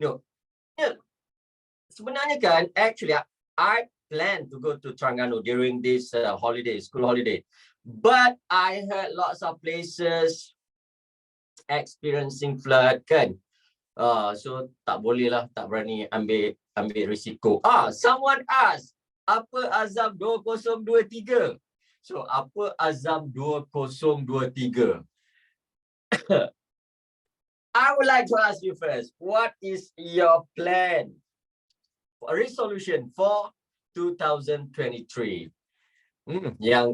No. Yeah. Sebenarnya kan, actually, I plan to go to Terengganu during this holiday, school holiday. But I heard lots of places experiencing flood kan. So tak boleh lah, tak berani ambil risiko. Someone asked, apa azam 2023? So apa azam 2023? I would like to ask you first, what is your plan, resolution for 2023? Yang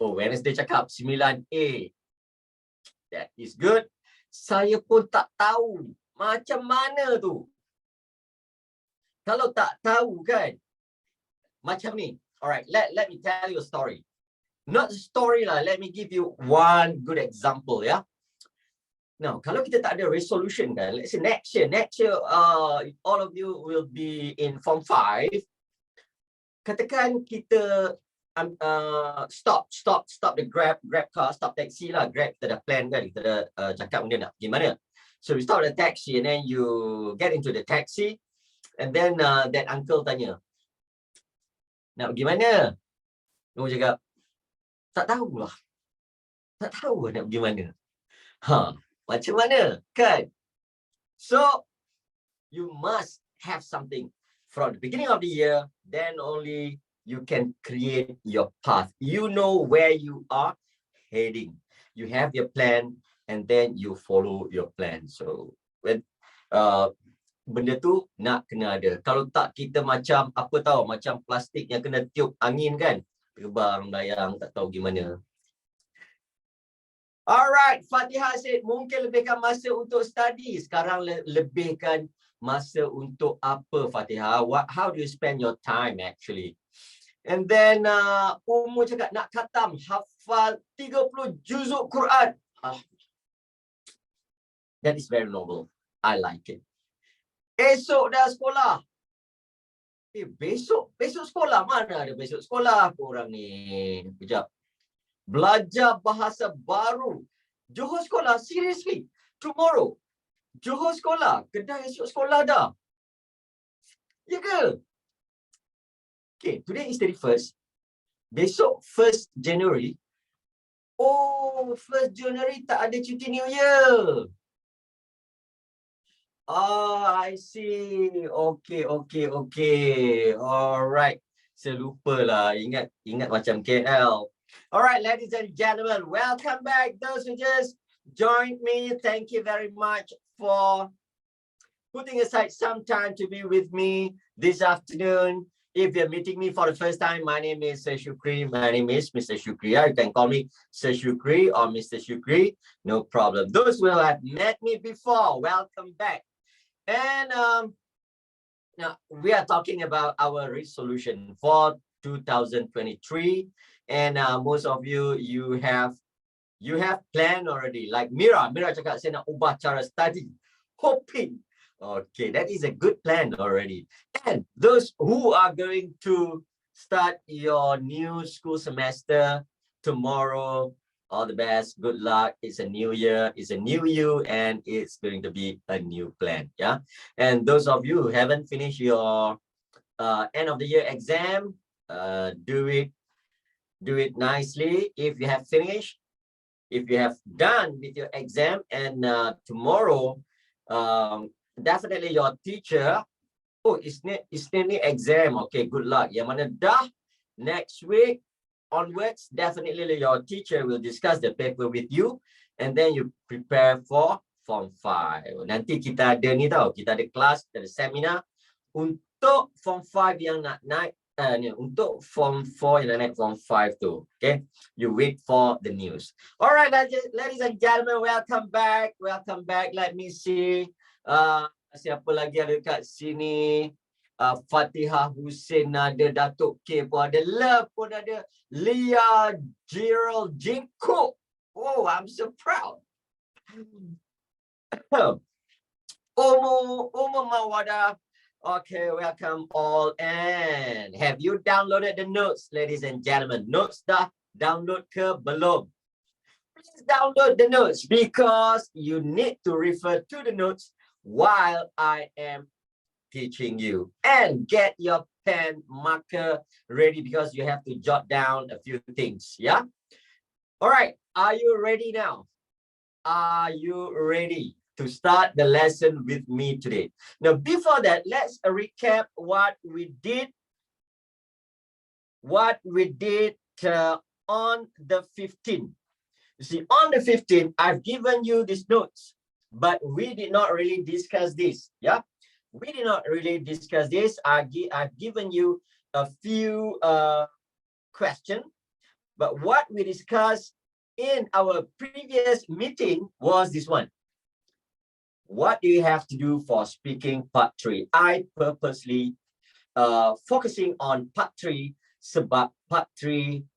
Wednesday cakap 9A. That is good. Saya pun tak tahu macam mana tu. Kalau tak tahu kan, macam ni. Alright, let me tell you a story. Not a story lah, let me give you one good example ya. Now, kalau kita tak ada resolution kan, let's say next year, all of you will be in Form 5. Katakan kita stop the Grab car, stop taxi lah. Grab kita dah plan kan, kita dah cakap dia nak pergi mana. So we stop the taxi and then you get into the taxi and then that uncle tanya, nak pergi mana? Kamu cakap, tak tahulah. Tak tahu nak pergi mana. Macam mana kan? So you must have something from the beginning of the year, then only you can create your path. You know where you are heading. You have your plan and then you follow your plan. So when benda tu nak kena ada. Kalau tak, kita macam apa tahu, macam plastik yang kena tiup angin kan, terbang layang tak tahu gimana. Alright, Fatihah said mungkin lebihkan masa untuk study. Sekarang lebihkan masa untuk apa, Fatihah? How do you spend your time actually? And then Ummu cakap nak khatam, hafal 30 juzuk Quran. That is very noble. I like it. Esok dah sekolah. Besok sekolah? Mana ada besok sekolah korang ni? Kejap. Belajar bahasa baru. Johor sekolah? Seriously? Tomorrow? Johor sekolah? Kedah esok sekolah dah? Ya ke? Okay, today is 31st. Besok 1st January. Oh, 1st January tak ada cuti New Year. I see. Okay. Alright. Saya lupa lah. Ingat macam KL. Alright, ladies and gentlemen, welcome back. Those who just joined me, thank you very much for putting aside some time to be with me this afternoon. If you're meeting me for the first time, my name is SHUKRI. My name is Mr. SHUKRI. You can call me Sir SHUKRI or Mr. SHUKRI. No problem. Those who have met me before, welcome back. And now we are talking about our resolution for 2023. And most of you have planned already. Like Mira cakap saya nak ubah cara study. Hoping. Okay, that is a good plan already. And those who are going to start your new school semester tomorrow, all the best, good luck. It's a new year, it's a new you, and it's going to be a new plan. Yeah. And those of you who haven't finished your end of the year exam, do it nicely. If you have finished, if you have done with your exam, and tomorrow definitely your teacher, it's nearly exam. Okay, good luck. Yang mana dah next week onwards, definitely your teacher will discuss the paper with you, and then you prepare for Form 5. Nanti kita ada ni tau, kita ada kelas, kita ada seminar untuk Form 5 yang nak naik. Untuk Form 4 yang naik Form 5 tu. Okay, you wait for the news. All right, ladies and gentlemen, welcome back. Let me see siapa lagi ada kat sini. Fatihah Hussein ada, Datuk K pun ada, Love pun ada, Leah Gerald Jinko. Oh, I'm so proud. Umu Mawada. Okay, welcome all. And have you downloaded the notes, ladies and gentlemen? Notes dah download ke belum? Please download the notes because you need to refer to the notes while I am teaching you. And get your pen marker ready because you have to jot down a few things. Yeah. All right. Are you ready now? Are you ready to start the lesson with me today? Now, before that, let's recap what we did. On the 15th. You see, on the 15th, I've given you these notes, but we did not really discuss this. Yeah, we did not really discuss this. I've given you a few questions, but what we discussed in our previous meeting was this one. What do you have to do for speaking part 3? I purposely focusing on part 3 sebab part 3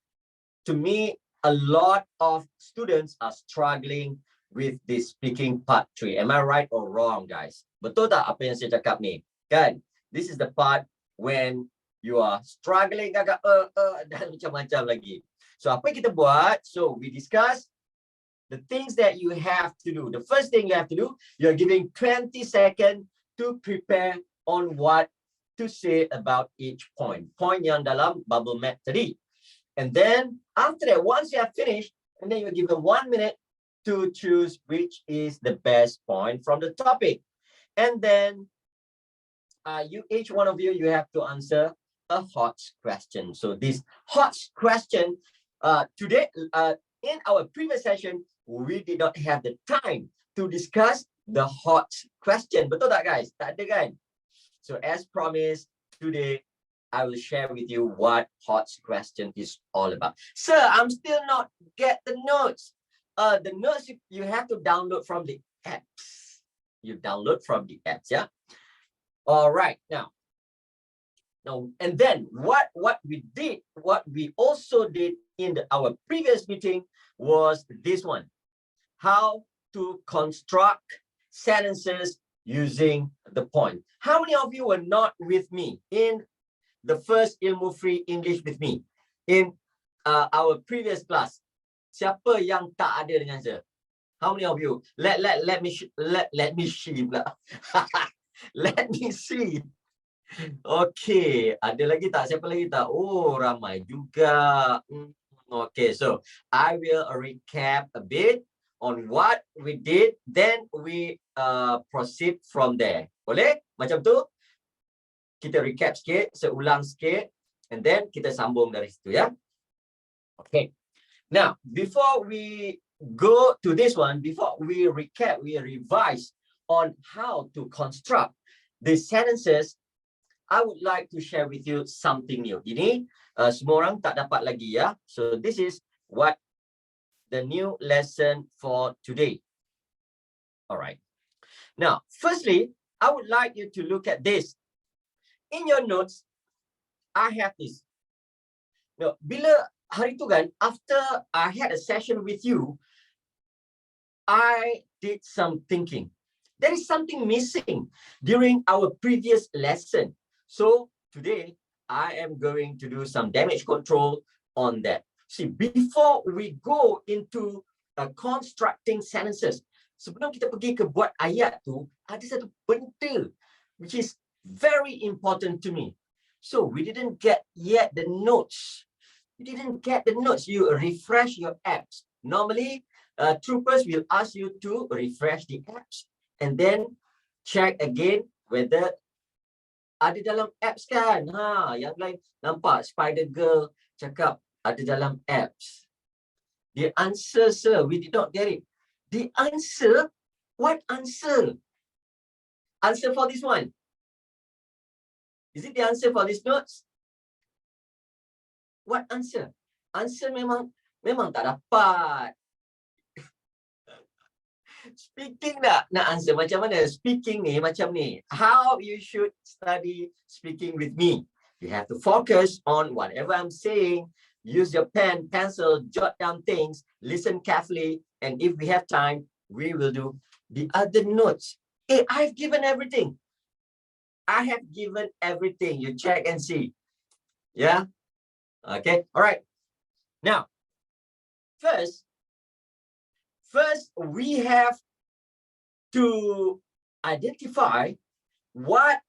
to me, a lot of students are struggling with this speaking part 3. Am I right or wrong, guys? Betul tak apa yang saya cakap ni? Kan? This is the part when you are struggling agak dan macam-macam lagi. So, apa yang kita buat? So, we discuss the things that you have to do. The first thing you have to do, you're giving 20 seconds to prepare on what to say about each point. Point yang dalam bubble map tadi. And then after that, once you have finished, and then you're given 1 minute to choose which is the best point from the topic. And then each one of you have to answer a hot question. So this hot question, today, in our previous session, we did not have the time to discuss the hot question. Betul tak, guys? Tak ada kan? So as promised, today, I will share with you what hot question is all about. Sir, I'm still not get the notes. The notes you have to download from the apps. You download from the apps, yeah? All right, now, and then what we also did in our previous meeting was this one. How to construct sentences using the point. How many of you were not with me in the first Ilmu Free English with me in our previous class? Siapa yang tak ada dengan saya? How many of you? Let me see. Let me see. Okay, ada lagi tak? Siapa lagi tak? Oh, ramai juga. Okay, so I will recap a bit on what we did, then we proceed from there. Boleh? Macam tu? Kita recap sikit, seulang sikit, and then kita sambung dari situ, ya. Okay. Now, before we go to this one, before we recap, we revise on how to construct the sentences, I would like to share with you something new. Ini semua orang tak dapat lagi, ya. So this is what the new lesson for today. All right. Now, firstly, I would like you to look at this. In your notes, I have this. Now, bila hari tu kan, after I had a session with you, I did some thinking. There is something missing during our previous lesson. So today, I am going to do some damage control on that. See, before we go into constructing sentences, sebelum kita pergi ke buat ayat tu, ada satu benda which is very important to me. So we didn't get yet the notes. You didn't get the notes. You refresh your apps. Normally, troopers will ask you to refresh the apps and then check again whether ada dalam apps kan. Yang lain nampak Spider Girl cakap ada dalam apps. The answer, sir, we did not get it. The answer? What answer? Answer for this one. Is it the answer for these notes? What answer? Answer memang tak dapat. Speaking nak answer macam mana? Speaking ni macam ni. How you should study speaking with me. You have to focus on whatever I'm saying. Use your pen, pencil, jot down things, listen carefully, and if we have time, we will do the other notes. Hey, I've given everything. I have given everything. You check and see. Yeah? Okay, all right. Now, first we have to identify what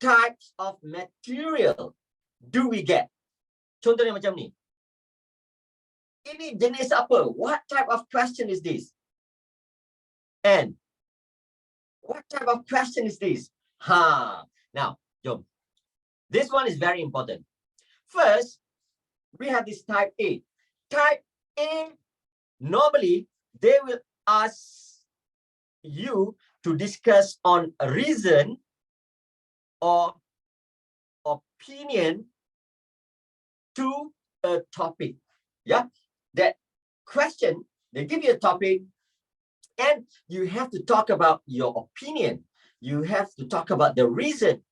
types of material do we get. Contohnya macam ni. Ini jenis apa? What type of question is this? And what type of question is this? Now, jom. This one is very important. First, we have this type A. Type A, normally, they will ask you to discuss on a reason or opinion to a topic. Yeah, that question, they give you a topic and you have to talk about your opinion. You have to talk about the reason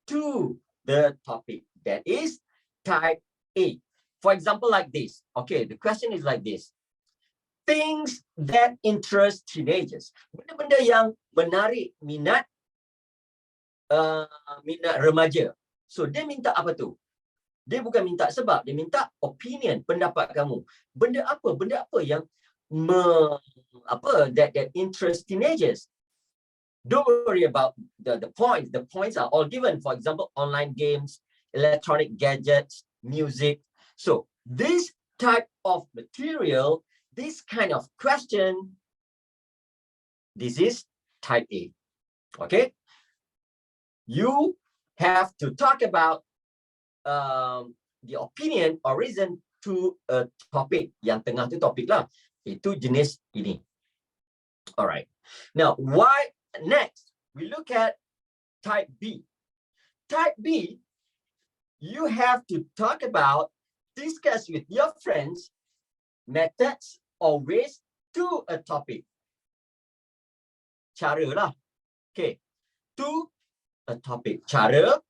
to the topic. That is type A. For example, like this. Okay, the question is like this. Things that interest teenagers. Benda-benda yang menarik minat remaja. So, dia minta apa tu? Dia bukan minta sebab, dia minta opinion, pendapat kamu. Benda apa yang that interest teenagers. Don't worry about the points. The points are all given. For example, online games, electronic gadgets, music. So this type of material, this kind of question, this is type A. Okay? You have to talk about the opinion or reason to a topic. Yang tengah tu topik lah. Itu jenis ini. Alright. Now, why next? We look at type B. Type B, you have to talk about, discuss with your friends, methods or ways to a topic. Cara lah. Okay. To a topic. Cara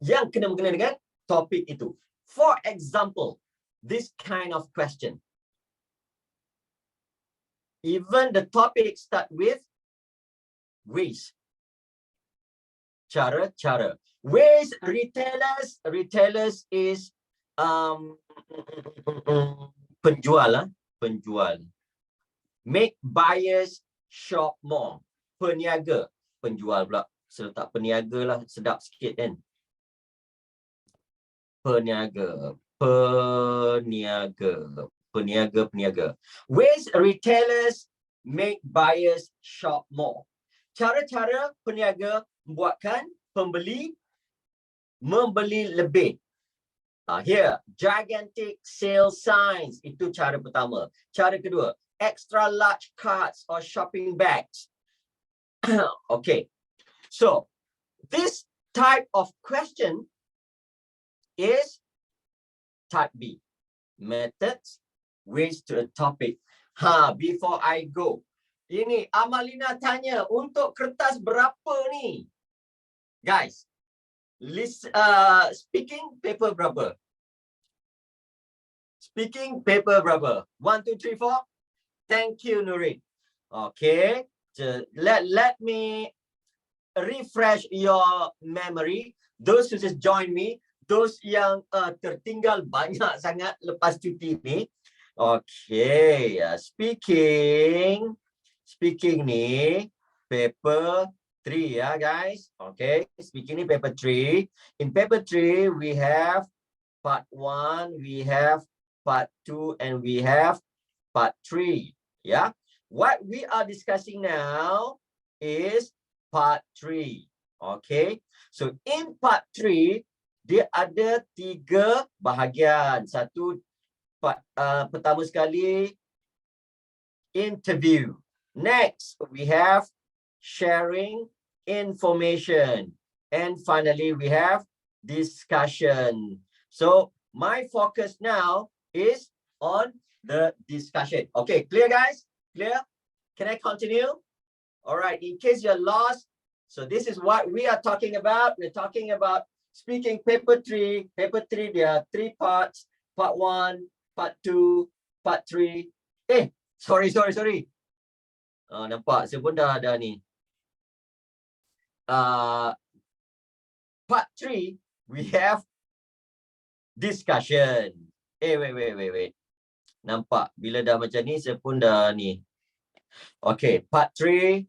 yang kena mengena dengan topik itu. For example, this kind of question. Even the topic start with ways. Cara. Ways, retailers is penjual. Make buyers shop more. Peniaga. Penjual pula. Seletak peniaga lah. Sedap sikit kan. Peniaga. Ways retailers make buyers shop more. Cara-cara peniaga membuatkan pembeli membeli lebih. Here, gigantic sale signs. Itu cara pertama. Cara kedua, extra large carts or shopping bags. Okay. So, this type of question is type B. Methods, ways to a topic. Before I go. Ini Amalina tanya, untuk kertas berapa ni? Guys, speaking paper berapa? Speaking paper berapa? 1, 2, 3, 4. Thank you, Nurin. Okay. Let me refresh your memory. Those who just joined me, those yang tertinggal banyak sangat lepas cuti ni. Okay, speaking ni paper 3 ya guys. Okay, speaking ni paper 3. In paper 3 we have part 1, we have part 2 and we have part 3. Yeah. What we are discussing now is part 3. Okay. So in part 3 dia ada 3 bahagian. Satu pertama sekali interview. Next we have sharing information. And finally we have discussion. So my focus now is on the discussion. Okay, clear guys? Clear? Can I continue? All right, in case you're lost, so this is what we are talking about. We're talking about speaking paper 3. Paper 3, there are 3 parts. Part 1, part 2, part 3. Sorry. Nampak, saya pun dah ni. Part 3, we have discussion. Wait. Nampak, bila dah macam ni, saya pun dah ni. Okay, part 3,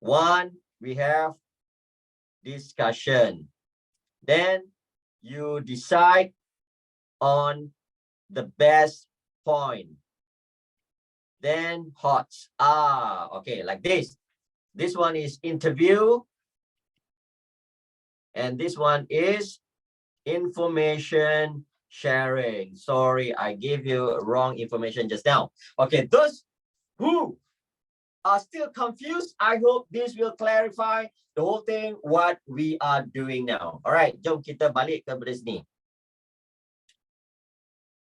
1, we have discussion. Then you decide on the best point. Then HOTS. Okay, like this. This one is interview. And this one is information sharing. Sorry, I gave you wrong information just now. Okay, those who are still confused, I hope this will clarify the whole thing, what we are doing now. All right, jom kita balik ke sini.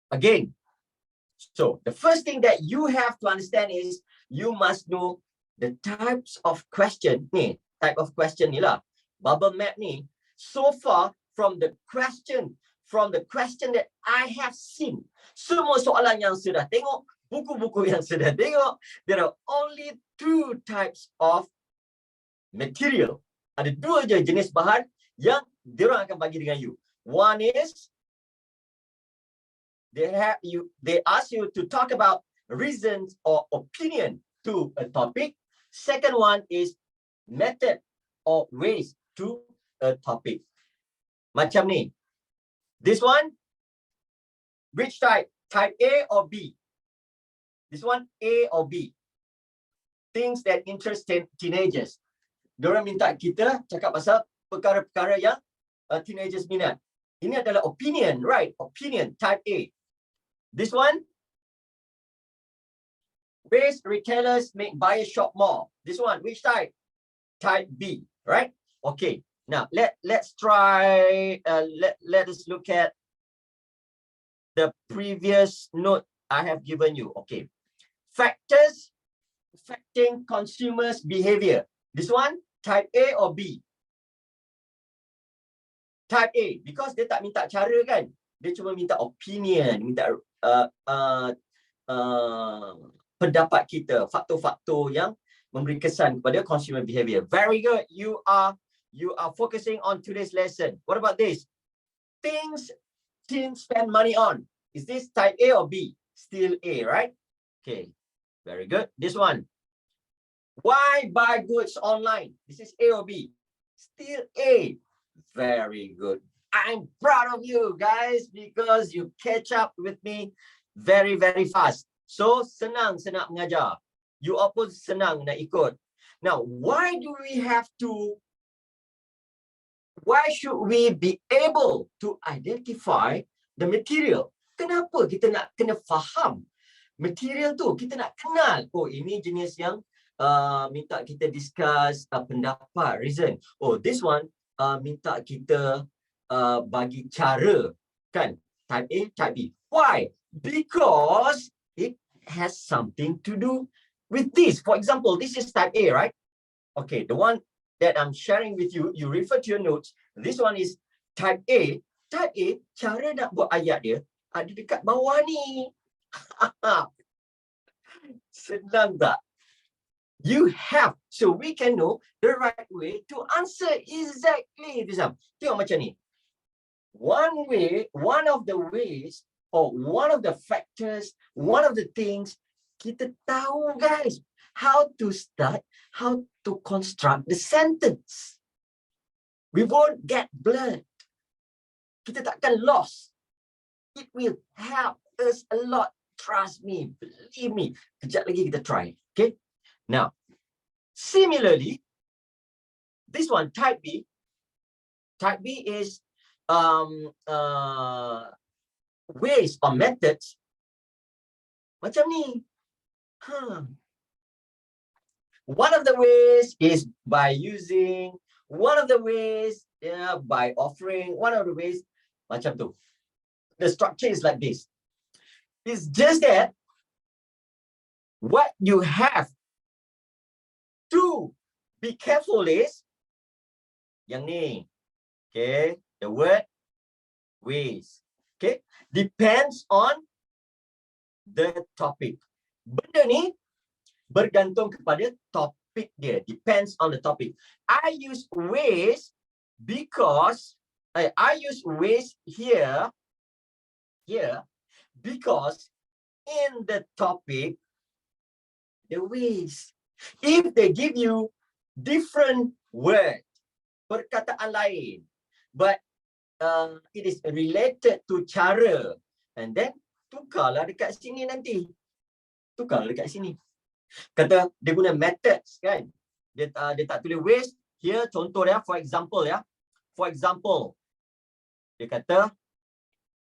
Again, so the first thing that you have to understand is you must know the types of question ni, type of question ni lah. Bubble map ni, so far from the question that I have seen, semua soalan yang sudah tengok, buku-buku yang sudah tengok, there are only 2 types of material. Ada 2 je jenis bahan yang diorang akan bagi dengan you. One is they ask you to talk about reasons or opinion to a topic. Second one is method or ways to a topic. Macam ni. This one, which type? Type A or B? This one, A or B? Things that interest teenagers. Diorang minta kita cakap pasal perkara-perkara yang teenagers minat. Ini adalah opinion, right? Opinion, type A. This one, ways retailers make buyers shop more. This one, which type? Type B, right? Okay. Now let's try. Let us look at the previous note I have given you. Okay. Factors affecting consumers' behavior. This one, type A or B? Type A, because dia tak minta cara kan? Dia cuma minta opinion, minta pendapat kita, faktor-faktor yang memberi kesan kepada consumer behavior. Very good. You are focusing on today's lesson. What about this? Things teens spend money on. Is this type A or B? Still A, right? Okay. Very good. This one. Why buy goods online? This is A or B? Still A. Very good. I'm proud of you guys because you catch up with me very, very fast. So, senang nak mengajar. You all pun senang nak ikut. Now, why should we be able to identify the material? Kenapa kita nak kena faham material tu? Kita nak kenal, oh ini jenis yang minta kita discuss pendapat, reason. Oh, this one minta kita bagi cara, kan? Type A, type B. Why? Because it has something to do with this. For example, this is type A, right? Okay, the one that I'm sharing with you, you refer to your notes. This one is type A. Type A, cara nak buat ayat dia ada dekat bawah ni. Senang tak? You have, so we can know the right way to answer exactly this. Tengok macam ni. One of the ways, or one of the factors, one of the things, kita tahu guys, how to start, how to construct the sentence. We won't get blurred. Kita takkan lost. It will help us a lot. Trust me, believe me. Kejap lagi kita try. Okay. Now, similarly, this one, type B. Type B is ways or methods. Macam ni. One of the ways is by using. One of the ways, by offering. One of the ways, macam tu. The structure is like this. It's just that what you have to be careful is yang ni. Okay, the word ways. Okay, depends on the topic. Benda ni bergantung kepada topik dia. Depends on the topic. I use ways because I use ways here because in the topic the ways. If they give you different word, perkataan lain, but it is related to cara, and then tukarlah dekat sini nanti. Tukarlah dekat sini. Kata dia guna methods kan. Dia tak tulis ways. Here contoh dia, for example ya. For example, dia kata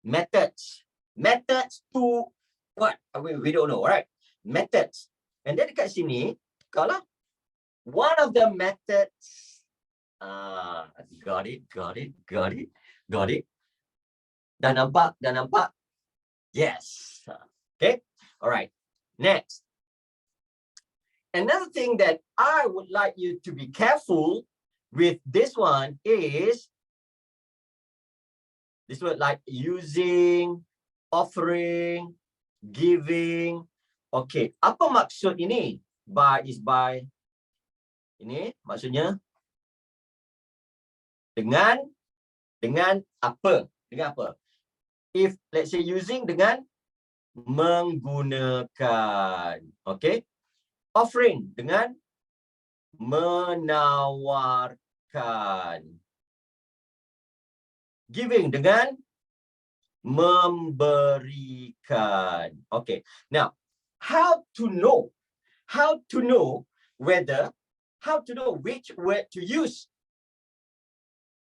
methods. Methods to what? We don't know, right? Methods. And then dekat sini, kalau one of the methods, got it. Dah nampak? Yes. Okay. All right. Next. Another thing that I would like you to be careful with this one is this word like using, offering, giving. Okay, apa maksud ini? By is by. Ini maksudnya dengan apa? Dengan apa? If let's say using, dengan menggunakan. Okay. Offering, dengan menawarkan. Giving, dengan memberikan. Okay. Now, how to know which word to use?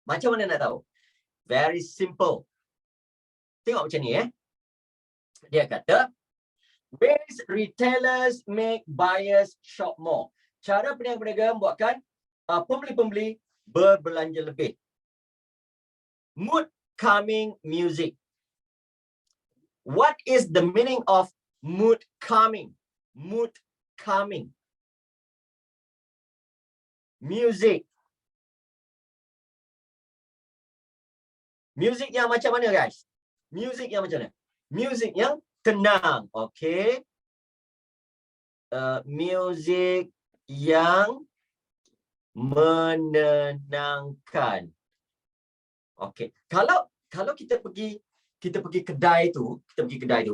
Macam mana nak tahu? Very simple. Tengok macam ni Dia kata, ways retailers make buyers shop more. Cara peniaga-peniaga membuatkan pembeli-pembeli berbelanja lebih. Mood calming music. What is the meaning of mood calming? Mood calming. Music. Music yang macam mana, guys? Music yang macam mana? Music yang tenang, okay? Music yang menenangkan. Okay. Kalau kita pergi kedai tu,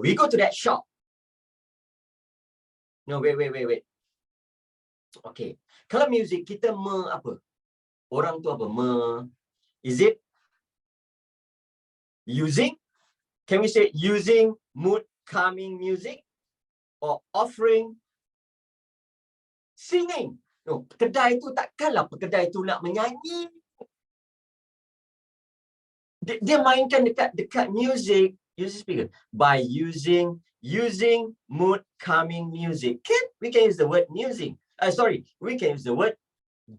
we go to that shop. No, wait. Okay. Kalau music kita apa? Orang tu apa? Is it using? Can we say using mood calming music or offering singing? No, kedai tu takkanlah kedai tu nak menyanyi. Dia mainkan dekat music speaker by using mood calming music. We can use the word music. We can use the word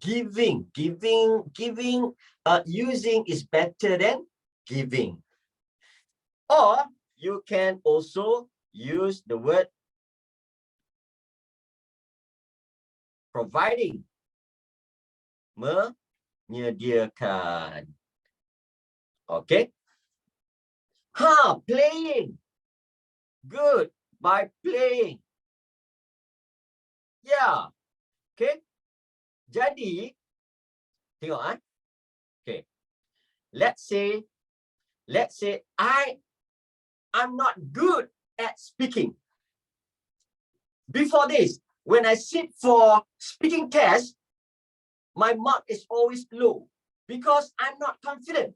giving. Using is better than giving. Or you can also use the word providing. Menyediakan. Okay. Playing. Good. By playing. Yeah. Okay. Jadi, tengok Okay. Let's say I'm not good at speaking. Before this, when I sit for speaking test, my mark is always low because I'm not confident.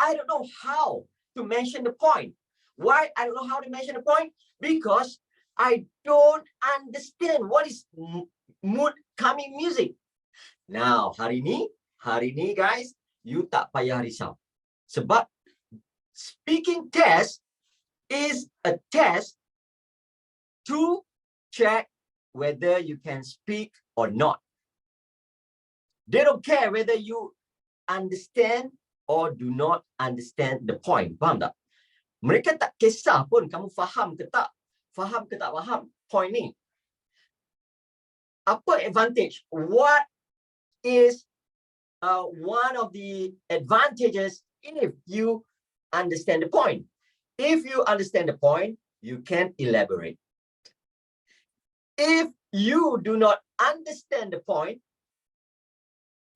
I don't know how to mention the point. Why I don't know how to mention the point? Because I don't understand what is mood calming music. Now, hari ni guys, you tak payah risau. Sebab speaking test is a test to check whether you can speak or not. They don't care whether you understand or do not understand the point. Faham tak? Mereka tak kisah pun kamu faham ke tak faham point ni. Apa advantage? What is one of the advantages if you understand the point? If you understand the point, you can elaborate. If you do not understand the point,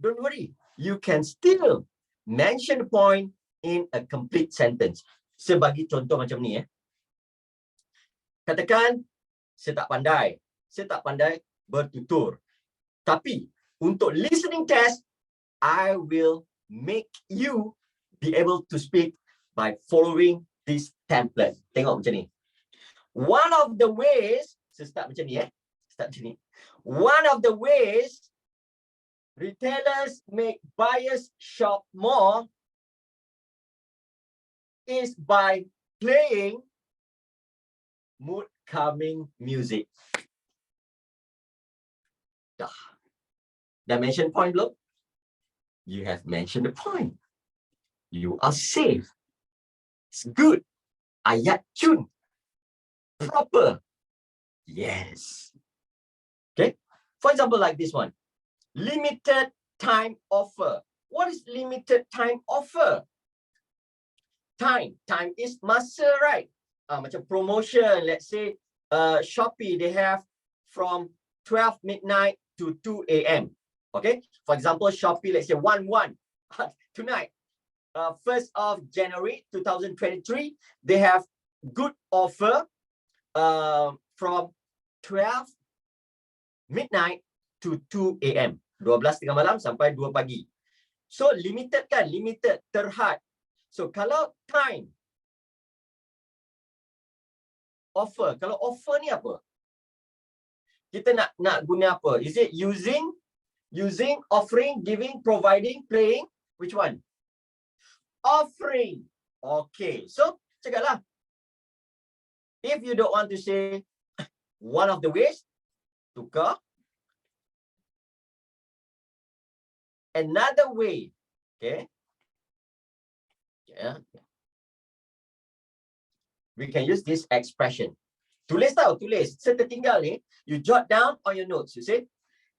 don't worry. You can still mention the point in a complete sentence. Sebagi contoh macam ni Katakan saya tak pandai bertutur. Tapi Untuk listening test, I will make you be able to speak by following this template. Tengok macam ni. One of the ways, start macam ni Start macam ni. One of the ways retailers make buyers shop more is by playing mood calming music. Dah mention point belum? You have mentioned the point. You are safe. It's good. Ayat tune. Proper. Yes. Okay. For example, like this one. Limited time offer. What is limited time offer? Time. Time is masa, right? Macam promotion. Let's say Shopee, they have from 12 midnight to 2 a.m. Okay. For example, Shopee, let's say 1-1 tonight. 1st of January 2023, they have good offer from 12 midnight to 2 a.m. 12 tengah malam sampai 2 pagi. So limited kan? Limited, terhad. So kalau time offer, kalau offer ni apa? Kita nak guna apa? Is it using, offering, giving, providing, playing? Which one? Offering. Okay. So cakaplah. If you don't want to say one of the ways, tukar. Another way. Okay. Yeah. We can use this expression. Tulis tau, tulis. Setertinggal ni, you jot down on your notes. You see,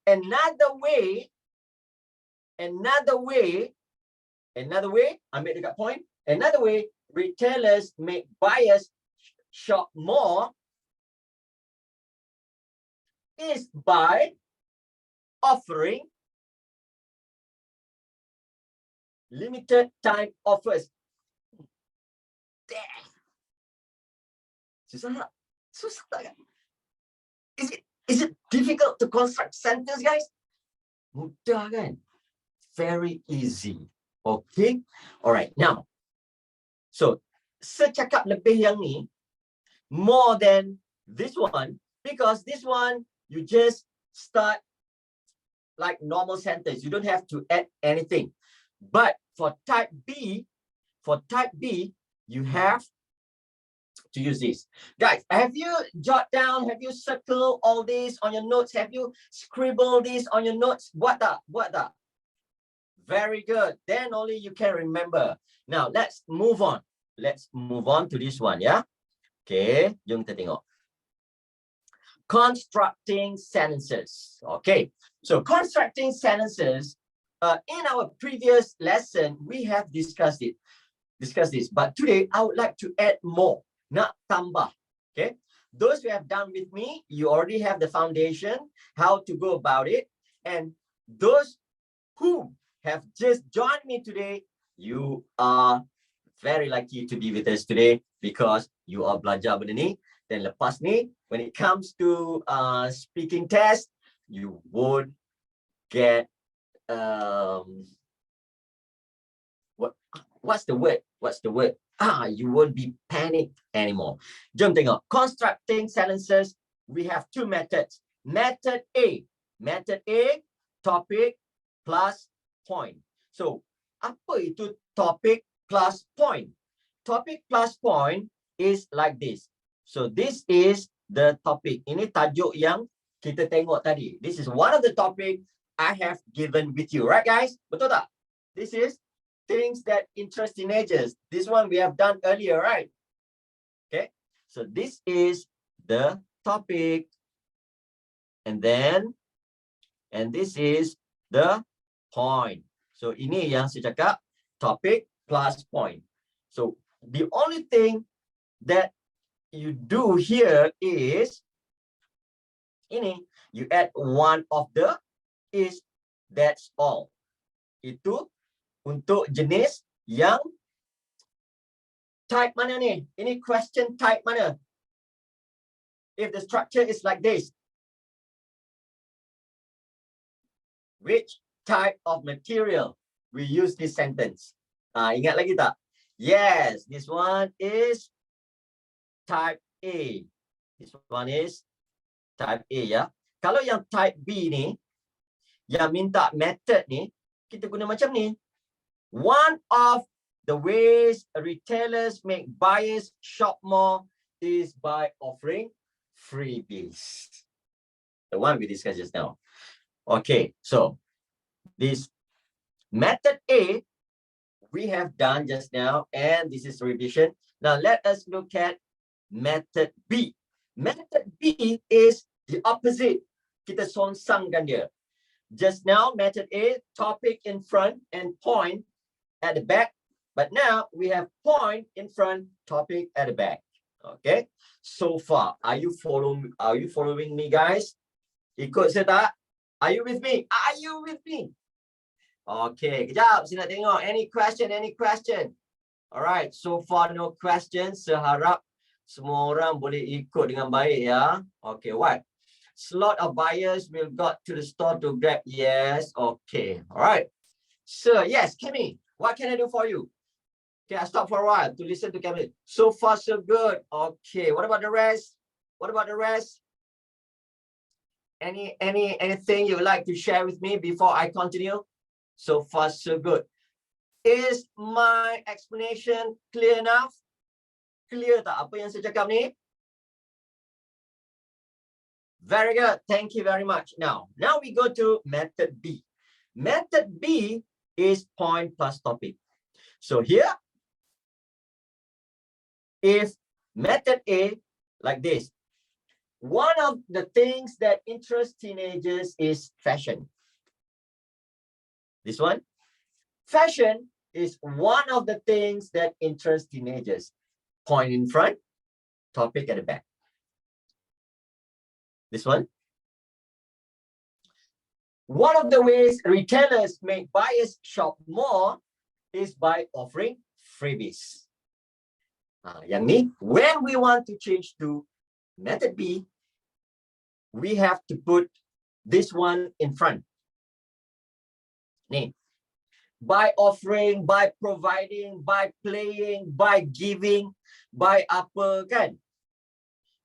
another way, ambil dekat point. Another way, retailers make buyers shop more is by offering limited time offers. Susah kan? Is it difficult to construct sentence, guys? Mudah kan? Very easy. Okay. Alright. Now, so secakap lebih yang ni, more than this one, because this one you just start like normal sentence. You don't have to add anything. But for type B, you have to use this. Guys, have you jot down, have you circled all this on your notes? Have you scribbled this on your notes? Buat tak? Very good. Then only you can remember. Now, let's move on. Let's move on to this one, yeah? Okay, jom kita tengok. Constructing sentences. Okay, so constructing sentences, in our previous lesson, we have discussed this. But today, I would like to add more. Nak tambah. Okay, those who have done with me, you already have the foundation, how to go about it. And those who have just joined me today, you are very lucky to be with us today because you are belajar benda ni. Then lepas ni, when it comes to speaking test, you won't get what's the word? You won't be panicked anymore. Jom tengok. Constructing sentences, we have two methods. Method A, topic plus point. So, apa itu topic plus point? Topic plus point is like this. So, this is the topic. Ini tajuk yang kita tengok tadi. This is one of the topic I have given with you. Right, guys? Betul tak? This is things that interest teenagers. This one we have done earlier, right? Okay. So, this is the topic. And this is the point. So, ini yang saya cakap, topic plus point. So, the only thing that you do here is ini, you add one of the is, that's all. Itu untuk jenis yang type mana ni? Ini question type mana? If the structure is like this, Which type of material we use this sentence? Ingat lagi tak? Yes, this one is type A. This one is type A ya. Kalau yang type B ni, yang minta method ni, kita guna macam ni. One of the ways retailers make buyers shop more is by offering freebies. The one we discussed just now. Okay, so this method A we have done just now, and this is revision. Now let us look at method B. Method B is the opposite. Kita songsangkan dia. Just now, method A, topic in front and point at the back. But now we have point in front, topic at the back. Okay. So far, are you following me, guys? Ikut saya tak? Are you with me? Are you with me? Okay, kejap. Saya nak tengok. Any question? Any question? Alright, so far no questions. Saya harap semua orang boleh ikut dengan baik ya. Okay, what? Slot of buyers will got to the store to grab. Yes, okay. Alright. So, yes, Kemi, what can I do for you? Okay, I stop for a while to listen to Kemi. So far, so good. Okay, what about the rest? What about the rest? Anything you would like to share with me before I continue? So far, so good. Is my explanation clear enough? Clear tak apa yang saya cakap ni? Very good. Thank you very much. Now we go to method B. Method B is point plus topic. So here, if method A like this, one of the things that interest teenagers is fashion. This one, fashion is one of the things that interest teenagers. Point in front, topic at the back. This one. One of the ways retailers make buyers shop more is by offering freebies. Yang ni, when we want to change to method B, we have to put this one in front. Ni. By offering, by providing, by playing, by giving, by apa kan?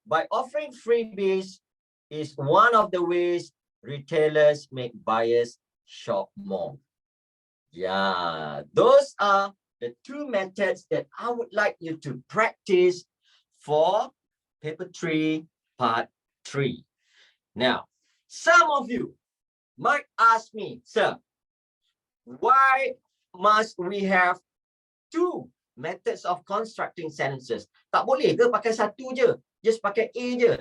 By offering freebies is one of the ways retailers make buyers shop more. Yeah, those are the two methods that I would like you to practice for paper 3, part 3. Now, some of you might ask me, sir, why must we have two methods of constructing sentences? Tak boleh ke pakai satu je? Just pakai A je?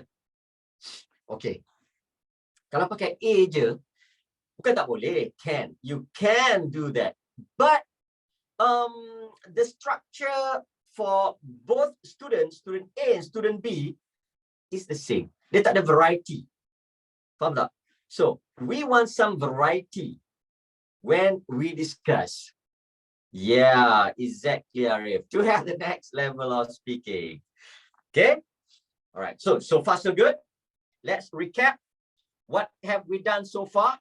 Okay. Kalau pakai A je, bukan tak boleh. Can. You can do that. But the structure for both students, student A and student B, is the same. Dia tak ada variety. Faham tak? So, we want some variety when we discuss. Yeah, exactly, Arif. To have the next level of speaking. Okay? All right. So far, so good. Let's recap. What have we done so far?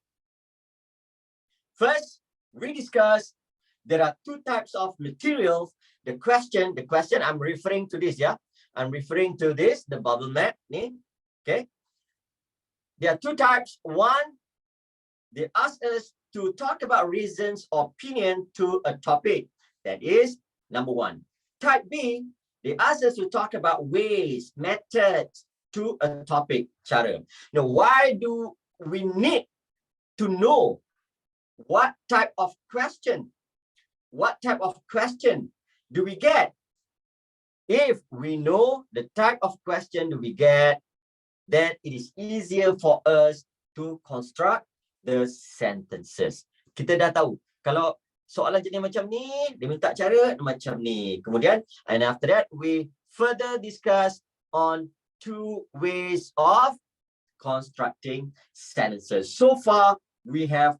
First, we discussed there are two types of materials. The question, I'm referring to this, yeah? I'm referring to this, the bubble map. Okay? There are two types. One, they ask us to talk about reasons or opinion to a topic. That is number one. Type B, they ask us to talk about ways, methods to a topic. Cara. Now, why do we need to know what type of question? What type of question do we get? If we know the type of question do we get, then it is easier for us to construct the sentences. Kita dah tahu kalau soalan jenis macam ni, dia minta cara macam ni. Kemudian, and after that, we further discuss on two ways of constructing sentences. So far, we have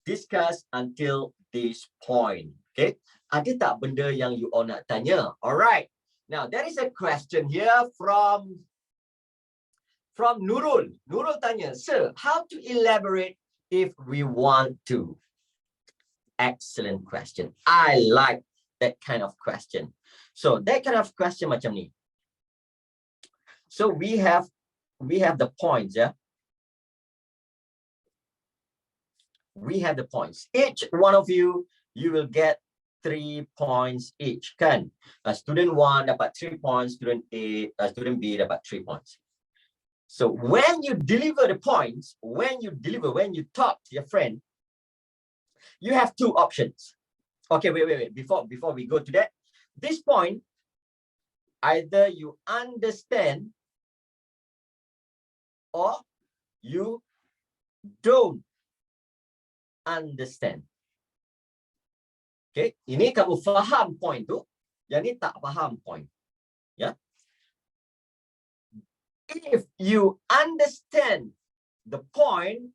discussed until this point. Okay, ada tak benda yang you all nak tanya? Alright. Now, there is a question here from Nurul. Nurul tanya, sir, how to elaborate if we want to. Excellent question. I like that kind of question. So that kind of question macam ni. So we have the points, yeah. We have the points. Each one of you will get 3 points each, kan? Student 1 dapat 3 points, student student B dapat 3 points. So when you deliver the points, when you talk to your friend, you have 2 options. Okay, wait. Before we go to that, this point, either you understand or you don't understand. Okay, ini kamu faham point tu, yang ni tak faham point. Ya. If you understand the point,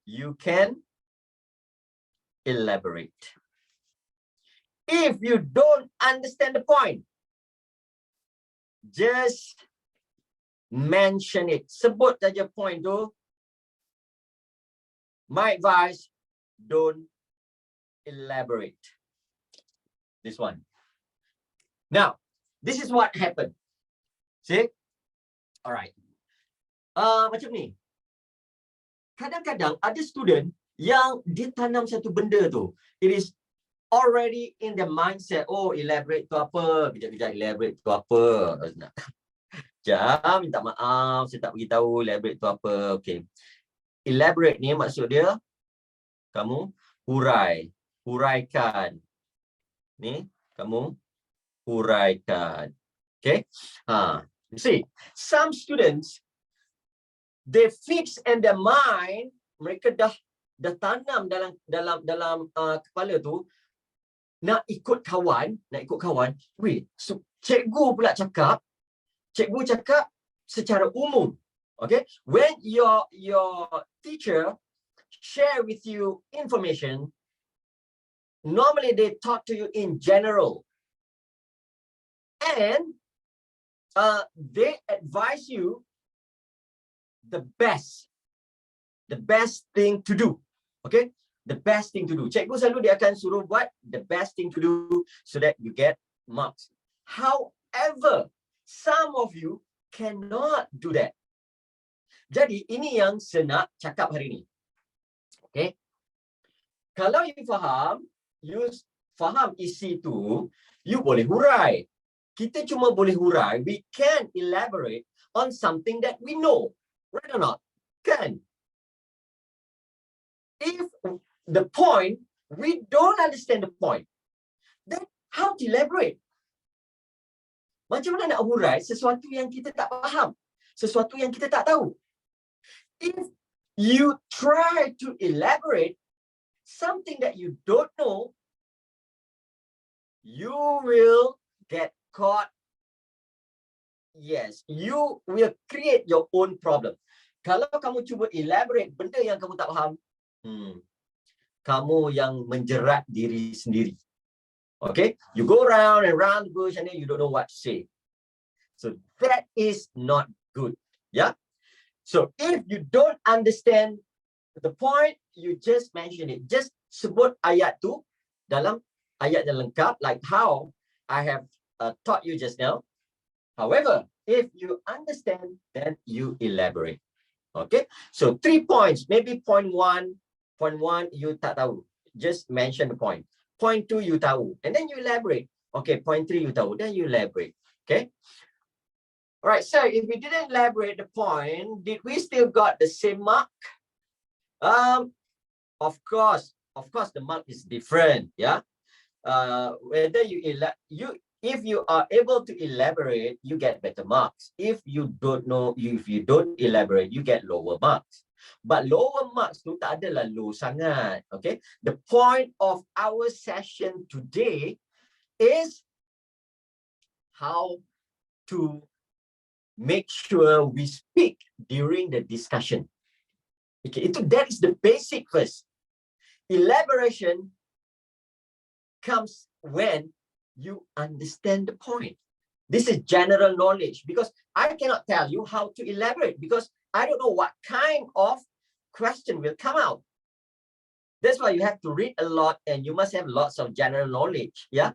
you can elaborate. If you don't understand the point, just mention it. Sebut saja point tu. My advice, don't elaborate. This one. Now, this is what happened. See? All right. Macam ni. Kadang-kadang ada student yang dia tanam satu benda tu. It is already in the mindset. Oh, elaborate tu apa? Kejap-kejap elaborate tu apa? Sekejap, minta maaf. Saya tak beritahu elaborate tu apa. Okay. Elaborate ni maksud dia, kamu huraikan. Ni, kamu huraikan. Okay. You see, some students, they fix in their mind, mereka dah tanam dalam kepala tu, nak ikut kawan. Wait, so cikgu pula cakap secara umum. Okay, when your teacher share with you information, normally they talk to you in general, and they advise you the best thing to do. Okay, the best thing to do. Cikgu selalu dia akan suruh buat the best thing to do so that you get marks. However, some of you cannot do that. Jadi ini yang saya nak cakap hari ini. Okay, kalau you faham isi tu, you boleh hurai. Kita cuma boleh hurai. We can elaborate on something that we know, right or not? Kan? If the point, we don't understand the point, then how to elaborate? Macam mana nak hurai sesuatu yang kita tak faham, sesuatu yang kita tak tahu? If you try to elaborate something that you don't know, you will get caught. Yes, you will create your own problem. Kalau kamu cuba elaborate benda yang kamu tak faham, kamu yang menjerat diri sendiri. Okay, you go round and round the bush and then you don't know what to say. So that is not good. Yeah. So if you don't understand the point, you just mention it. Just sebut ayat tu dalam ayat yang lengkap, like how I have taught you just now. However, if you understand, then you elaborate. Okay. So 3 points. Maybe point one you tak tahu. Just mention the point. Point 2 you tahu, and then you elaborate. Okay. Point 3 you tahu, then you elaborate. Okay. All right, so if we didn't elaborate the point, did we still got the same mark? Of course, the mark is different. Yeah. Whether if you are able to elaborate, you get better marks. If you don't elaborate, you get lower marks. But lower marks tu tak adalah low sangat. Okay. The point of our session today is how to make sure we speak during the discussion. Okay, that is the basic first. Elaboration comes when you understand the point. This is general knowledge, because I cannot tell you how to elaborate because I don't know what kind of question will come out. That's why you have to read a lot and you must have lots of general knowledge. Yeah.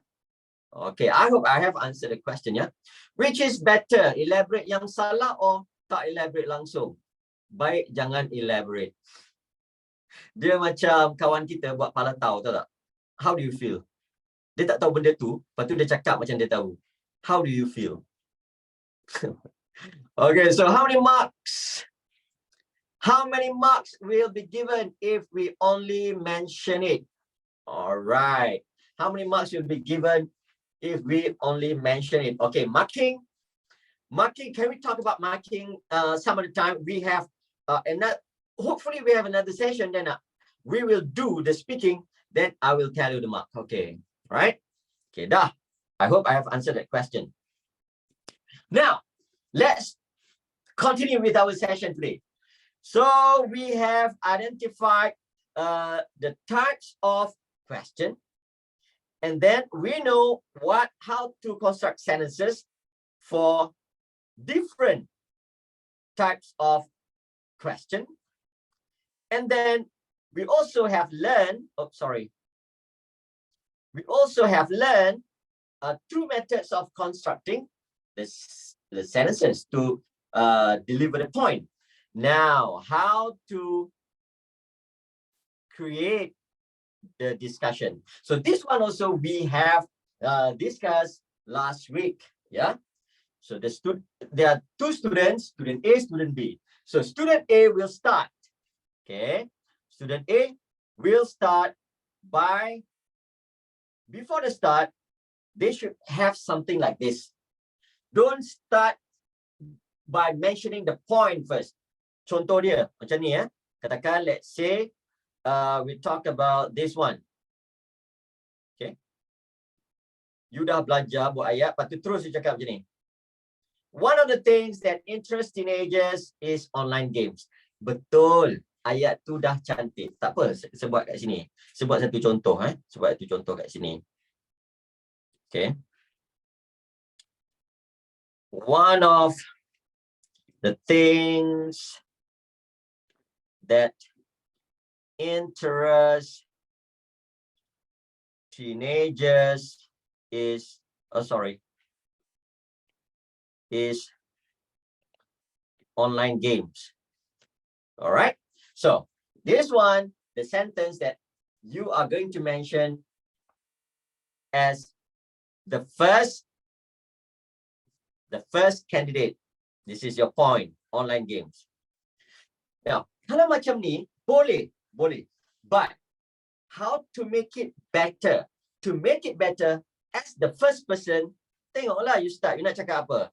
Okay, I hope I have answered the question. Yeah. Which is better, elaborate yang salah or tak elaborate langsung? Baik, jangan elaborate. Dia macam kawan kita buat pala tahu, tahu tak? How do you feel? Dia tak tahu benda tu, lepas tu dia cakap macam dia tahu. How do you feel? Okay, so how many marks? How many marks will be given if we only mention it? All right. How many marks will be given if we only mention it? Okay, marking. Marking, can we talk about marking some of the time? We have another, hopefully we have another session, then we will do the speaking, then I will tell you the mark. Okay, all right? Okay, dah. I hope I have answered that question. Now, let's continue with our session today. So we have identified the types of question, and then we know how to construct sentences for different types of question. And then we also have learned, we also have learned two methods of constructing the sentences to deliver the point. Now, how to create the discussion. So this one also we have discussed last week. Yeah. So there are two students, student A, student B. So student A will start. Okay. Student A will start by, before the start, they should have something like this. Don't start by mentioning the point first. Contoh dia macam ni ya. Katakan, let's say we talk about this one. Okay. You dah belajar buat ayat, lepas tu terus you cakap macam ni. One of the things that interest teenagers is online games. Betul. Ayat tu dah cantik. Tak apa, sebut kat sini. Sebut satu contoh. Sebut satu contoh kat sini. Okay. One of the things that interest teenagers is, is online games. All right. So this one, the sentence that you are going to mention as the first candidate. This is your point, online games. Now, kalau macam ni, boleh. But how to make it better? To make it better, as the first person, tengoklah you start. You nak cakap apa?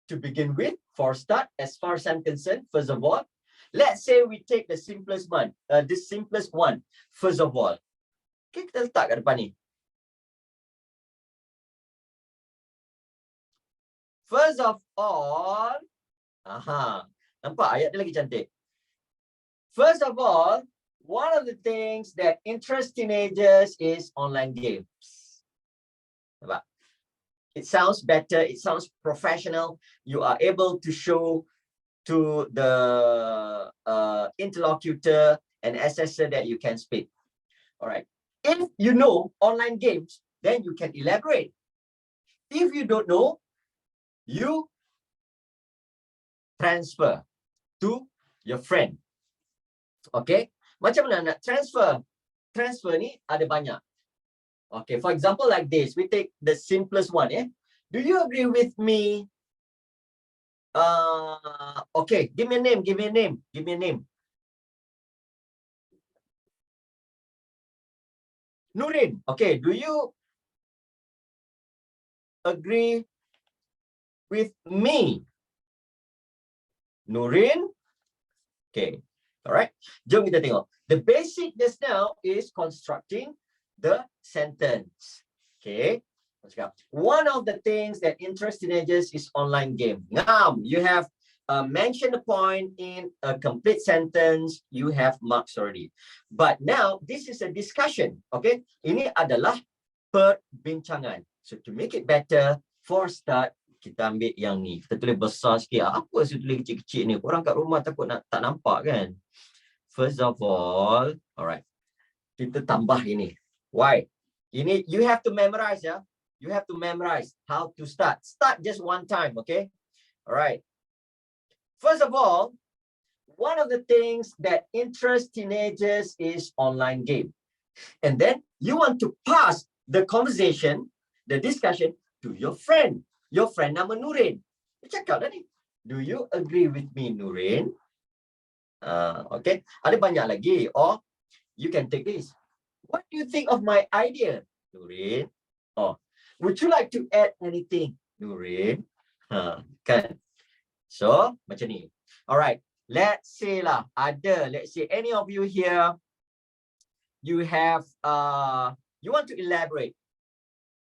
To begin with, for start, as far as I'm concerned, first of all, let's say we take the simplest one. First of all. Okay, kita letak kat depan ni. First of all, nampak ayat dia lagi cantik. First of all, one of the things that interest teenagers is online games. Nampak? It sounds better, it sounds professional. You are able to show to the interlocutor and assessor that you can speak. All right. If you know online games, then you can elaborate. If you don't know, you transfer to your friend. Okay. Macam mana nak transfer? Transfer ni ada banyak. Okay, for example, like this, we take the simplest one. Do you agree with me? Okay, give me a name. Nurin. Okay, do you agree with me? Nurin. Okay, all right. Jom kita tengok. The basic just now is constructing the sentence. Okay. One of the things that interest teenagers is online game. Now you have mentioned the point in a complete sentence. You have marks already. But now this is a discussion. Okay. Ini adalah perbincangan. So to make it better, for start, kita ambil yang ni. Kita tulis besar sikit. Apa saya tulis kecil-kecil ni? Korang kat rumah takut tak nampak kan? First of all, alright. Kita tambah ini. Why? Ini you have to memorize ya. You have to memorize how to start. Start just one time, okay? Alright. First of all, one of the things that interests teenagers is online game. And then you want to pass the conversation, the discussion to your friend. Your friend nama Nurin. Cakap dah ni. Do you agree with me, Nurin? Okay. Ada banyak lagi. Or you can take this. What do you think of my idea, Nurin? Oh, would you like to add anything, Nurin? Kan? So, macam ni. Alright. Let's say lah, let's say any of you here, you have, you want to elaborate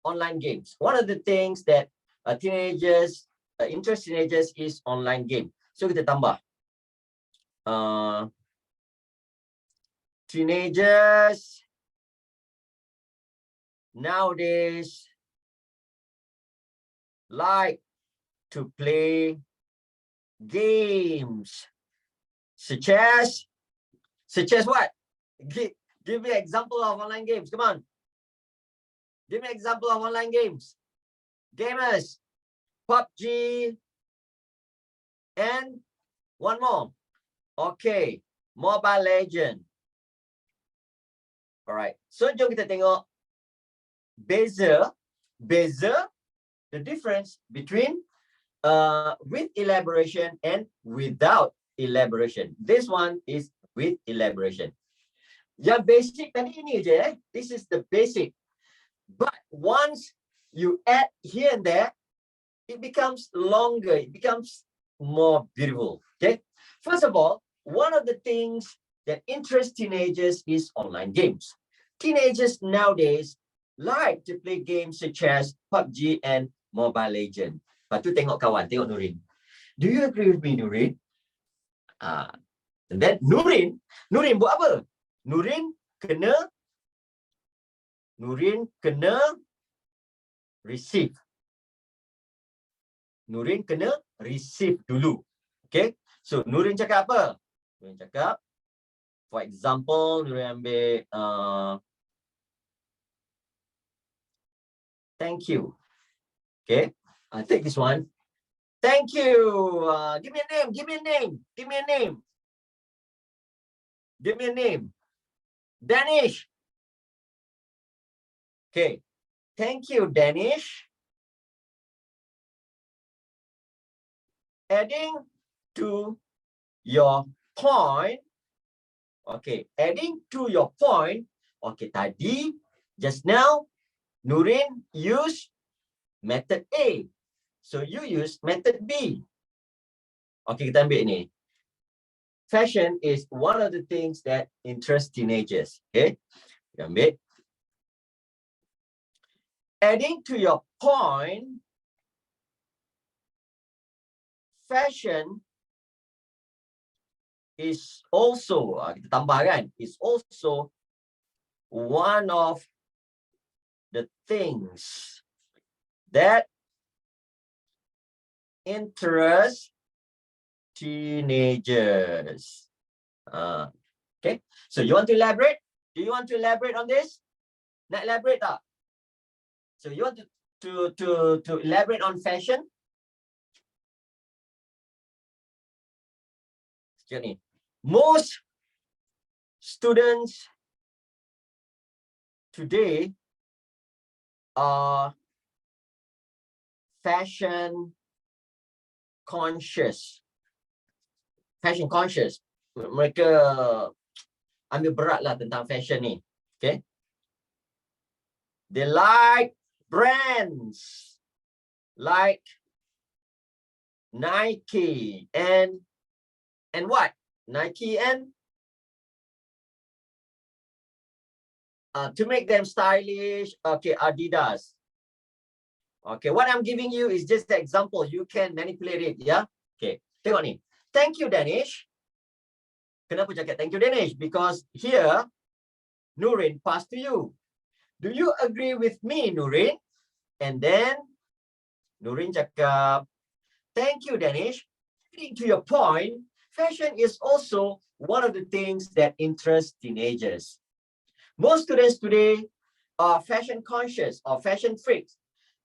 online games. One of the things that interest teenagers is online game. So kita tambah. Teenagers nowadays like to play games such as what? Give me an example of online games. Come on. Give me an example of online games. Gamers, PUBG, and one more. Okay, Mobile Legend. Alright, so jom kita tengok beza the difference between with elaboration and without elaboration. This one is with elaboration. Yang basic tadi ini je. This is the basic. But once you add here and there, it becomes longer. It becomes more beautiful. Okay. First of all, one of the things that interests teenagers is online games. Teenagers nowadays like to play games such as PUBG and Mobile Legend. Lepas tu tengok kawan, tengok Nurin. Do you agree with me, Nurin? And then Nurin buat apa? Nurin kena receive. Nurin kena receive dulu. Okay? So, Nurin cakap apa? Nurin cakap, for example, Nurin ambil, thank you. Okay? Take this one. Thank you. Give me a name. Give me a name. Give me a name. Give me a name. Danish. Okay. Thank you, Danish. Adding to your point. Okay. Adding to your point. Okay. Tadi, just now, Nurin used method A. So you use method B. Okay, kita ambil ni. Fashion is one of the things that interests teenagers. Okay, kita ambil. Adding to your point, fashion is also, kita tambah kan, is also one of the things that interest teenagers. Okay, so you want to elaborate? Do you want to elaborate on this? Nak elaborate tak? So you want to elaborate on fashion? Sekejap ni. Most students today are fashion conscious. Fashion conscious. Mereka ambil berat lah tentang fashion ni. Okay. They like brands like Nike and what? Nike and to make them stylish. Okay, Adidas. Okay, what I'm giving you is just the example. You can manipulate it, yeah? Okay, tengok ni. Thank you, Danish. Kenapa cakap thank you, Danish? Because here, Nurin passed to you. Do you agree with me, Nurin? And then, Nurin cakap, thank you, Danish. Leading to your point, fashion is also one of the things that interests teenagers. Most students today are fashion conscious or fashion freaks.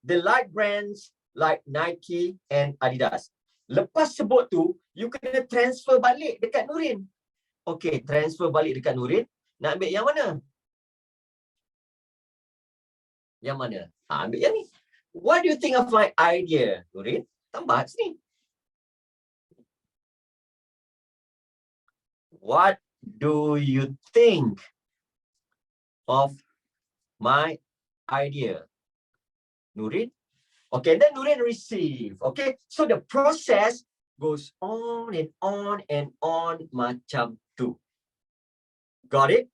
They like brands like Nike and Adidas. Lepas sebut tu, you kena transfer balik dekat Nurin. Okay, transfer balik dekat Nurin. Nak ambil yang mana? Yang mana? Ambil yang ni. What do you think of my idea, Nurin? Tambah sini. What do you think of my idea, Nurin? Okay, then Nurin receive. Okay, so the process goes on and on and on macam tu. Got it?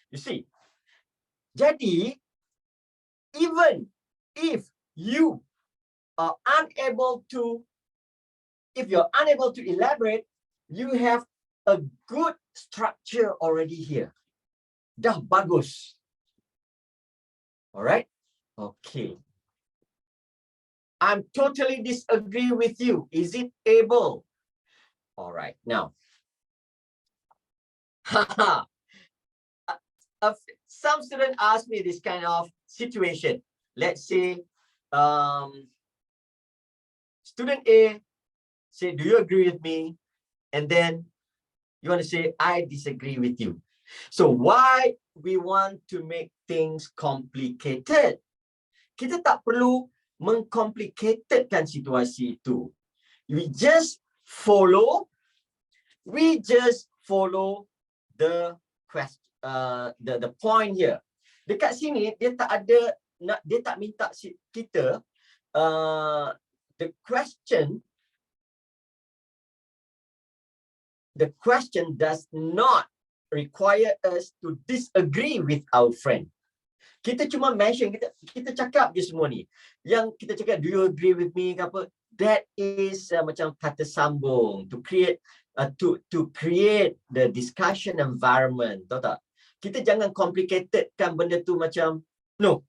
You see? Jadi, even if you are unable to, if you're unable to elaborate, you have a good structure already here. Dah bagus. Alright? Okay. I'm totally disagree with you. Is it able? Alright, now. Some students ask me this kind of situation. Let's say, student A say, do you agree with me? And then you want to say, I disagree with you. So why we want to make things complicated? Kita tak perlu mengcomplicatedkan situasi itu. We just follow the question, the point here. Dekat sini dia tak ada dia tak minta kita the question does not require us to disagree with our friend. Kita cuma mention, kita cakap je semua ni. Yang kita cakap, do you agree with me ke apa? That is macam kata sambung to create the discussion environment. Tahu tak? Kita jangan complicatedkan benda tu macam, no,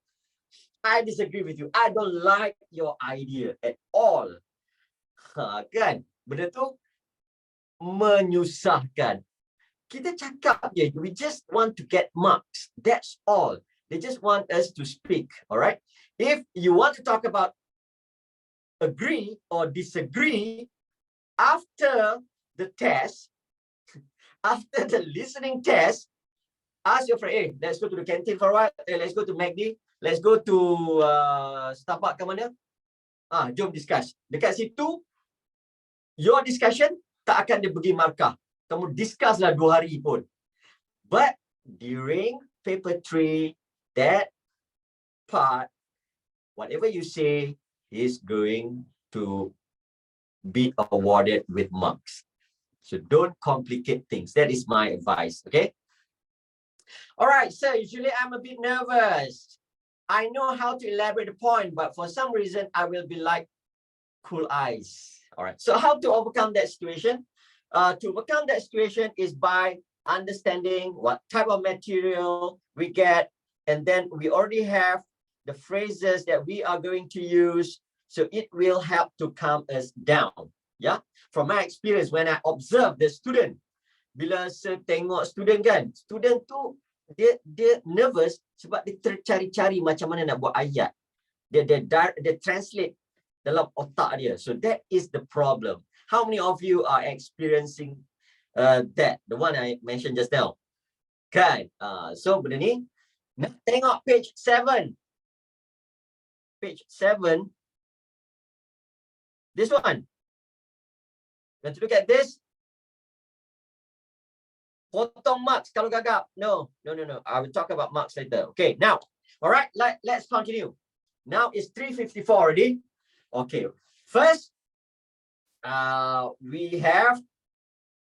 I disagree with you. I don't like your idea at all. Kan? Benda tu menyusahkan. Kita cakap je, we just want to get marks. That's all. They just want us to speak. All right. If you want to talk about agree or disagree after the test, after the listening test, ask your friend, hey, let's go to the canteen for a while. Hey, let's go to McD. Let's go to Starbucks ke mana? Jom discuss. Dekat situ, your discussion tak akan diberi markah. Kamu discuss lah 2 hari pun. But during paper 3, that part, whatever you say is going to be awarded with marks. So don't complicate things. That is my advice. Okay. All right. So usually I'm a bit nervous. I know how to elaborate the point, but for some reason I will be like cool eyes. All right. So how to overcome that situation? To overcome that situation is by understanding what type of material we get, and then we already have the phrases that we are going to use, so it will help to calm us down. Yeah, from my experience when I observe the student, bila saya tengok student kan, student tu dia nervous sebab dia tercari-cari macam mana nak buat ayat. Dia translate dalam otak dia. So that is the problem. How many of you are experiencing that? The one I mentioned just now. Kan? So benda ni, nak tengok page 7. Page 7. This one. Want to look at this? Potong marks kalau gagap. No. I will talk about marks later. Okay, now. All right, let's continue. Now it's 3:54 already. Okay, first,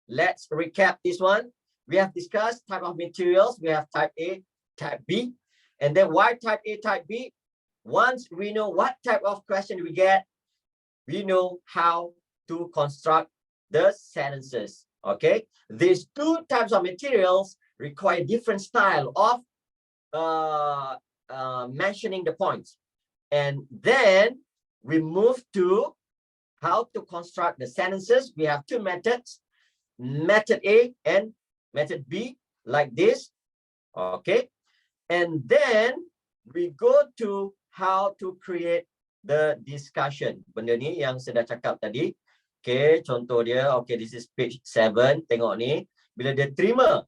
let's recap this one. We have discussed type of materials. We have type A, type B, and then why type A, type B. Once we know what type of question we get, we know how to construct the sentences. Okay, these 2 types of materials require different style of mentioning the points, and then we move to how to construct the sentences. We have two methods, method A and method B, like this. Okay. And then we go to how to create the discussion. Benda ni yang saya dah cakap tadi. Okay, contoh dia. Okay, this is page 7. Tengok ni. Bila dia terima,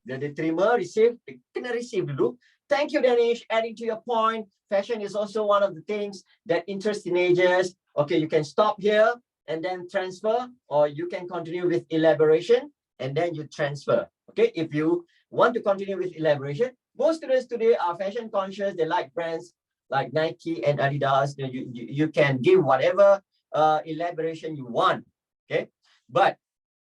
receive, kena receive dulu. Thank you, Danish. Adding to your point, fashion is also one of the things that interests teenagers. Okay, you can stop here and then transfer, or you can continue with elaboration and then you transfer. Okay, if you want to continue with elaboration, most students today are fashion conscious. They like brands like Nike and Adidas. You can give whatever elaboration you want. Okay, but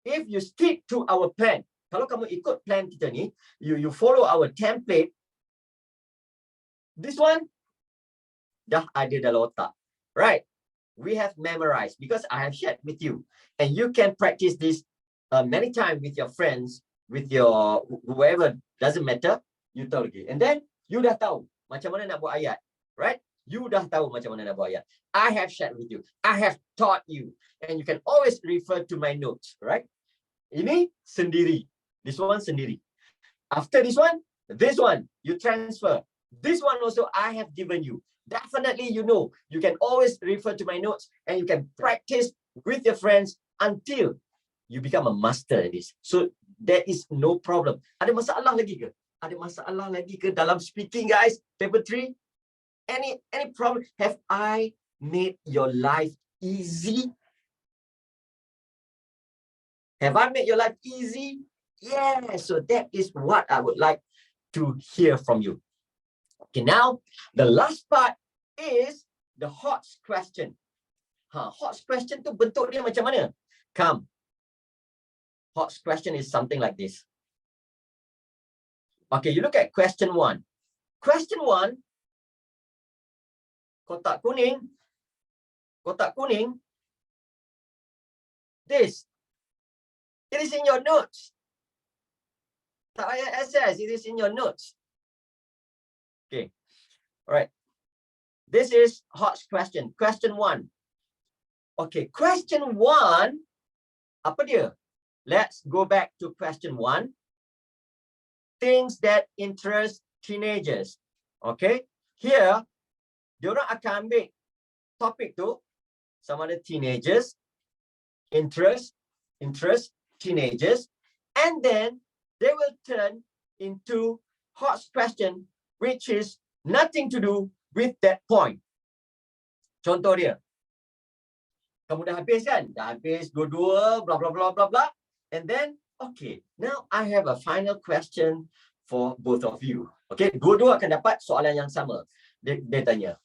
if you stick to our plan, kalau kamu ikut plan kita ni, you follow our template, this one dah ada dalam otak, right? We have memorized because I have shared with you, and you can practice this many times with your friends, with your whoever, doesn't matter. You tahu lagi, and then you dah tahu macam mana nak buat ayat, right? You dah tahu macam mana nak buat ayat. I have shared with you, I have taught you, and you can always refer to my notes, right? Ini sendiri, this one sendiri. After this one you transfer. This one also I have given you. Definitely, you know, you can always refer to my notes and you can practice with your friends until you become a master in this. So there is no problem. Ada masalah lagi ke? Ada masalah lagi ke dalam speaking, guys? Paper 3? Any problem? Have I made your life easy? Have I made your life easy? Yeah, so that is what I would like to hear from you. Okay, now the last part is the hot question. Hot question tu bentuk dia macam mana? Come. Hot question is something like this. Okay, you look at question 1. Question 1, kotak kuning. This. It is in your notes. Tak payah access, it is in your notes. Okay, all right. This is hot question. Question 1. Okay, question 1, apa dia? Let's go back to question 1. Things that interest teenagers. Okay, here, diorang akan ambil topik tu, sama ada teenagers, interest teenagers, and then they will turn into hot question, which is nothing to do with that point. Contoh dia. Kamu dah habis kan? Dah habis dua-dua, blah, blah, blah, blah, blah. And then, okay, now I have a final question for both of you. Okay, dua-dua akan dapat soalan yang sama. Dia tanya.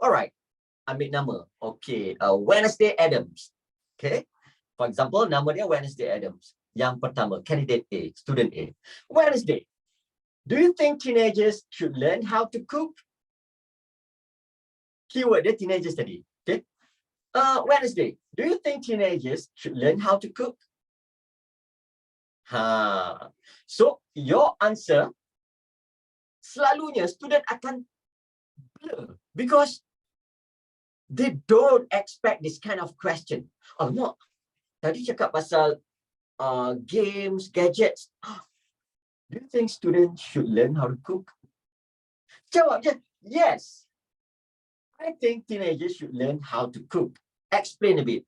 Alright, ambil nama. Okay, Wednesday Adams. Okay, for example, nama dia Wednesday Adams. Yang pertama, candidate A, student A. Wednesday, do you think teenagers should learn how to cook? Keyword dia teenagers tadi. Okay. Wednesday, do you think teenagers should learn how to cook? So your answer, selalunya student akan blur because they don't expect this kind of question. Alamak, tadi cakap pasal games, gadgets. Do you think students should learn how to cook? Jawab je, yes. I think teenagers should learn how to cook. Explain a bit.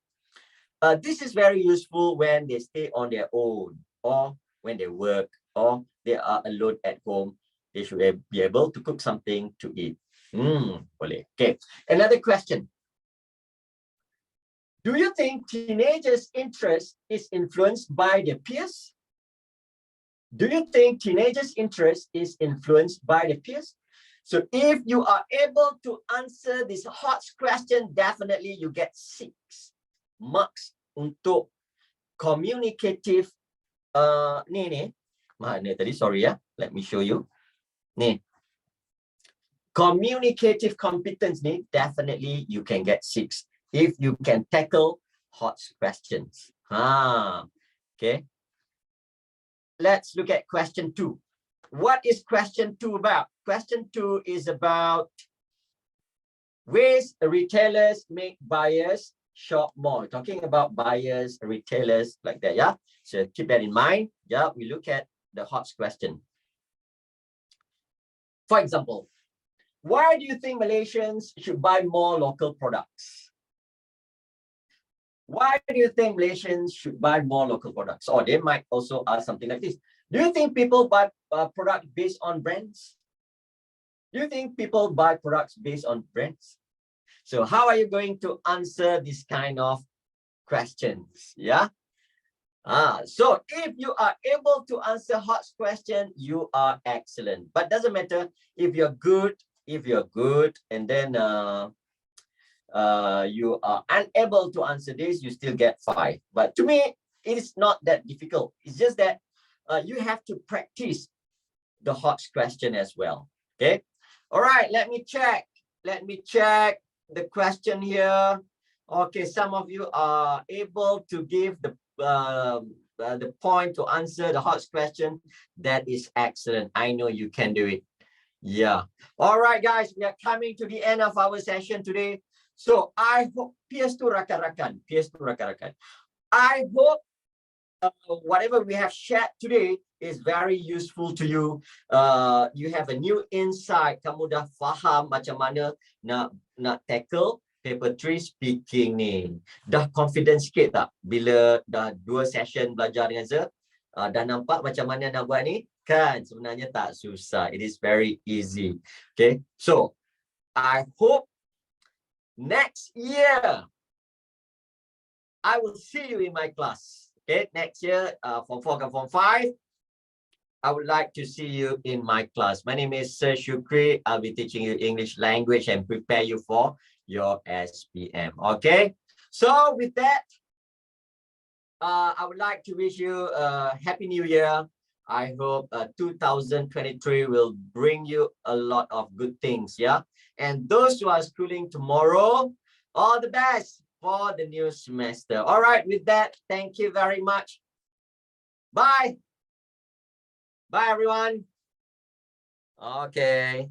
This is very useful when they stay on their own, or when they work, or they are alone at home. They should be able to cook something to eat. Boleh. Okay. Another question. Do you think teenagers' interest is influenced by their peers? Do you think teenagers' interest is influenced by their peers? So if you are able to answer this hot question, definitely you get 6 marks untuk communicative. Ni. Mana tadi? Sorry ya. Let me show you. Ni. Communicative competence ni, definitely you can get 6 if you can tackle hot questions. Okay. Let's look at question 2. What is question 2 about? Question 2 is about Ways retailers make buyers shop more. Talking about buyers, retailers, like that, yeah? So keep that in mind. Yeah, we look at the hot question. For example, why do you think Malaysians should buy more local products? Why do you think Malaysians should buy more local products? Or they might also ask something like this. Do you think people buy products based on brands? Do you think people buy products based on brands? So how are you going to answer this kind of questions? Yeah. So if you are able to answer hot question, you are excellent. But doesn't matter if you're good, and then you are unable to answer this, you still get 5. But to me, it is not that difficult. It's just that you have to practice the hot question as well. Okay. All right. Let me check the question here. Okay. Some of you are able to give the point to answer the hot question. That is excellent. I know you can do it. Yeah. All right, guys. We are coming to the end of our session today. So I hope, PS to rakan-rakan. I hope whatever we have shared today is very useful to you. You have a new insight. Kamu dah faham macam mana nak tackle paper 3 speaking ni. Dah confident sikit tak? Bila dah 2 session belajar dengan Zee, dah nampak macam mana nak buat ni? Kan sebenarnya tak susah. It is very easy. Okay. So I hope next year I will see you in my class. Okay, next year, Form 4 and Form 5, I would like to see you in my class. My name is Sir SHUKRI. I'll be teaching you English language and prepare you for your SPM. Okay, so with that, I would like to wish you a Happy New Year. I hope 2023 will bring you a lot of good things, yeah? And those who are schooling tomorrow, all the best for the new semester. All right, with that, thank you very much. Bye. Bye, everyone. Okay.